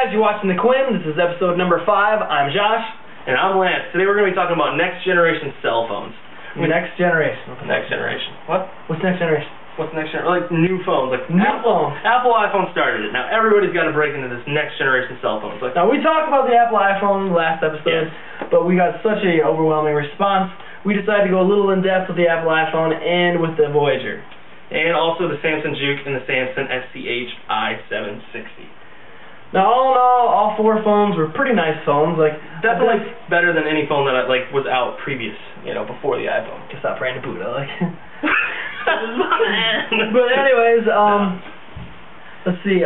guys, you're watching the Quims. This is episode number 5. I'm Josh. And I'm Lance. Today we're going to be talking about next generation cell phones. Next generation. Next generation. What? What's next generation? What's next generation? Like new phones. Like new phones. Apple iPhone started it. Now everybody's got to break into this next generation cell phones. Now we talked about the Apple iPhone last episode, but we got such an overwhelming response. We decided to go a little in depth with the Apple iPhone and with the Voyager. And also the Samsung Juke and the Samsung SCH-i760. Now, all in all 4 phones were pretty nice phones. Like definitely better than any phone that was out previous, before the iPhone. Just stop praying to Buddha, like. But anyways, let's see.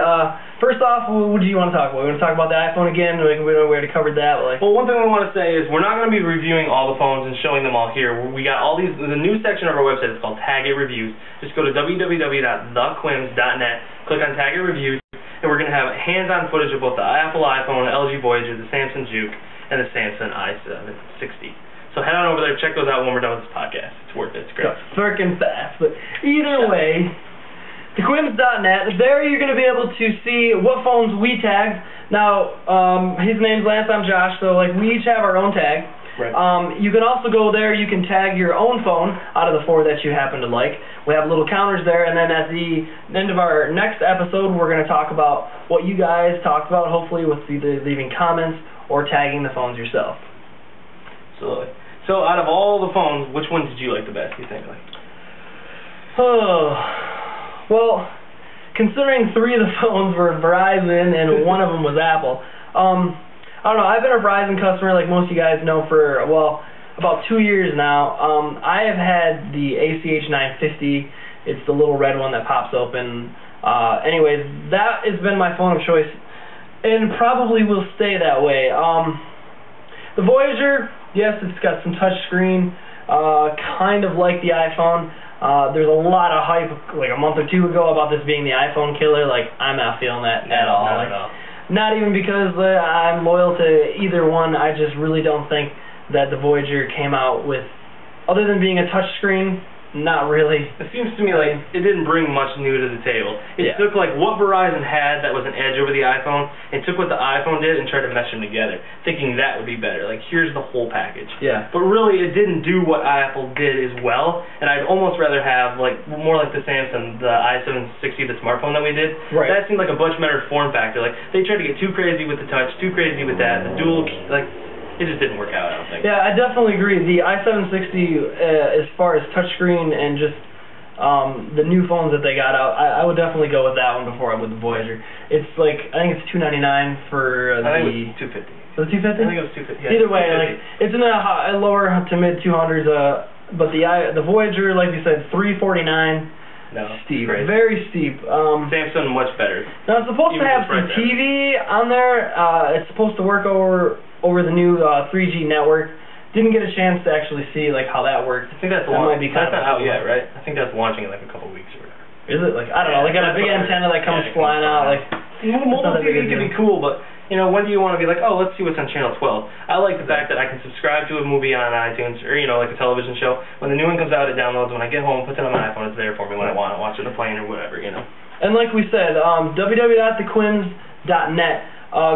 First off, what do you want to talk about? We want to talk about the iPhone again. We already covered that. But well, one thing we want to say is we're not going to be reviewing all the phones and showing them all here. We got all these. The new section of our website is called Tag It Reviews. Just go to www.thequims.net. Click on Tag It Reviews. And we're going to have hands-on footage of both the Apple iPhone, the LG Voyager, the Samsung Juke, and the Samsung i760. So head on over there, check those out when we're done with this podcast. It's worth it. It's great. It's freaking fast. But either way, thequims.net, there you're going to be able to see what phones we tagged. Now, his name's Lance, I'm Josh, so we each have our own tag. Right. You can also go there, you can tag your own phone out of the 4 that you happen to like. We have little counters there, and then at the end of our next episode, we're going to talk about what you guys talked about, hopefully with either leaving comments or tagging the phones yourself. Absolutely. So out of all the phones, which one did you like the best, do you think? Oh, well, considering 3 of the phones were Verizon and one of them was Apple, I don't know, I've been a Verizon customer, like most of you guys know, for, well, about 2 years now. I have had the ACH-950. It's the little red one that pops open. Anyways, that has been my phone of choice, and probably will stay that way. The Voyager, yes, it's got some touch screen, kind of like the iPhone. There's a lot of hype, like a month or 2 ago, about this being the iPhone killer. Like, I'm not feeling that at all. Not at all. Not even because I'm loyal to either one. I just really don't think that the Voyager came out with, other than being a touchscreen, not really. It seems to me like it didn't bring much new to the table. It took what Verizon had that was an edge over the iPhone, and took what the iPhone did and tried to mesh them together, thinking that would be better. Like, here's the whole package. Yeah. But really, it didn't do what Apple did as well, and I'd almost rather have more like the Samsung, the i760, the smartphone that we did. Right. That seemed like a much better form factor. Like, they tried to get too crazy with the touch, too crazy with that, the dual key, it just didn't work out, I don't think. Yeah, I definitely agree. The i760, as far as touchscreen and just the new phones that they got out, I would definitely go with that one before I would the Voyager. It's I think it's $299 for I think it was $250. Was it $250? I think it was $250. Yeah, either way, it's in a lower to mid 200s. But the Voyager, like you said, $349. No, steep, crazy. Very steep. Samsung much better. Now it's supposed to have some TV on there. It's supposed to work over the new 3G network. Didn't get a chance to actually see how that works. I think that's might be that's not out yet, right? I think that's launching in a couple weeks or whatever. Is it? I don't know. They got a big antenna that comes flying out. Mobile TV can be cool, but when do you want to be oh, let's see what's on channel 12? I like the fact that I can subscribe to a movie on iTunes or like a television show. When the new one comes out, it downloads. When I get home, puts it on my iPhone. It's there for me when I want to watch it on the plane or whatever. And like we said, www.thequims.net.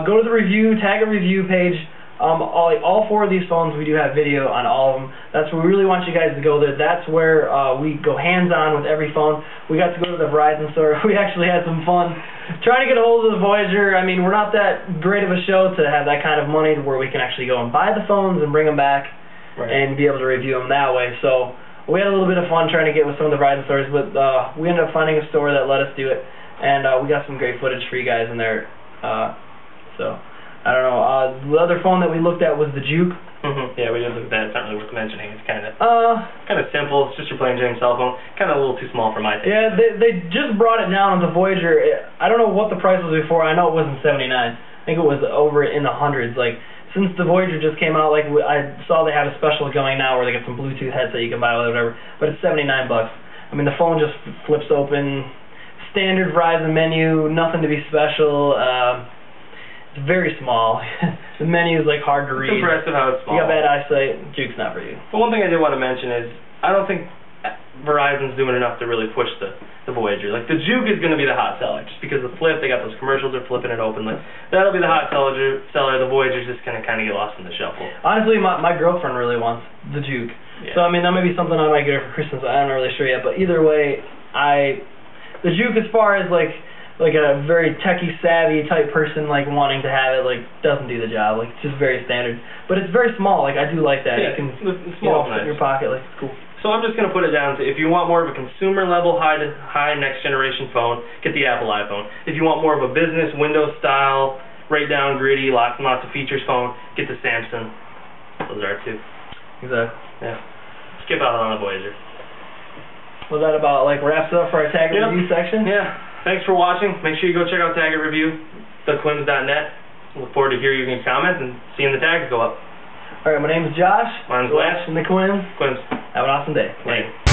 Go to the review, tag a review page. All 4 of these phones, we do have video on all of them. That's where we really want you guys to go there. That's where we go hands-on with every phone. We got to go to the Verizon store. We actually had some fun trying to get a hold of the Voyager. I mean, we're not that great of a show to have that kind of money to where we can actually go and buy the phones and bring them back and be able to review them that way. So we had a little bit of fun trying to get with some of the Verizon stores, but we ended up finding a store that let us do it, and we got some great footage for you guys in there. So I don't know. The other phone that we looked at was the Juke. Yeah, we did look at that. It's not really worth mentioning. It's kind of simple. It's just your plain Jane cell phone. Kind of a little too small for my taste. Yeah, they just brought it down on the Voyager. I don't know what the price was before. I know it wasn't $79. I think it was over in the hundreds. Since the Voyager just came out, I saw they have a special going now where they got some Bluetooth headset you can buy or whatever. But it's $79. I mean, the phone just flips open. Standard Verizon menu. Nothing to be special. It's very small. The menu is hard to read. It's impressive how it's small. You got bad eyesight, Juke's not for you. But one thing I did want to mention is I don't think Verizon's doing enough to really push the Voyager. Like, the Juke is going to be the hot seller, just because the flip, they got those commercials, they're flipping it open. Like, that'll be the hot seller. The Voyager's just going to kind of get lost in the shuffle. Honestly, my girlfriend really wants the Juke. Yeah. So, I mean, that may be something I might get her for Christmas. I'm not really sure yet. But either way, the Juke, as far as, like a very techie savvy type person, like, wanting to have it, like, doesn't do the job. Like, it's just very standard. But it's very small. Like, I do like that. Yeah, it can, it's small, fit in your pocket. Like, it's cool. So I'm just going to put it down to, if you want more of a consumer level, high next generation phone, get the Apple iPhone. If you want more of a business, Windows style, right down gritty, lots and lots of features phone, get the Samsung. Those are two. Exactly. Yeah. Skip out on the Voyager. Well, that about wraps it up for our tag review section? Yeah. Thanks for watching. Make sure you go check out Tag It Review, thequims.net. Look forward to hearing your comments and seeing the tags go up. Alright, my name is Josh. Mine's Lance. And the Quims. Quims. Have an awesome day. Thanks.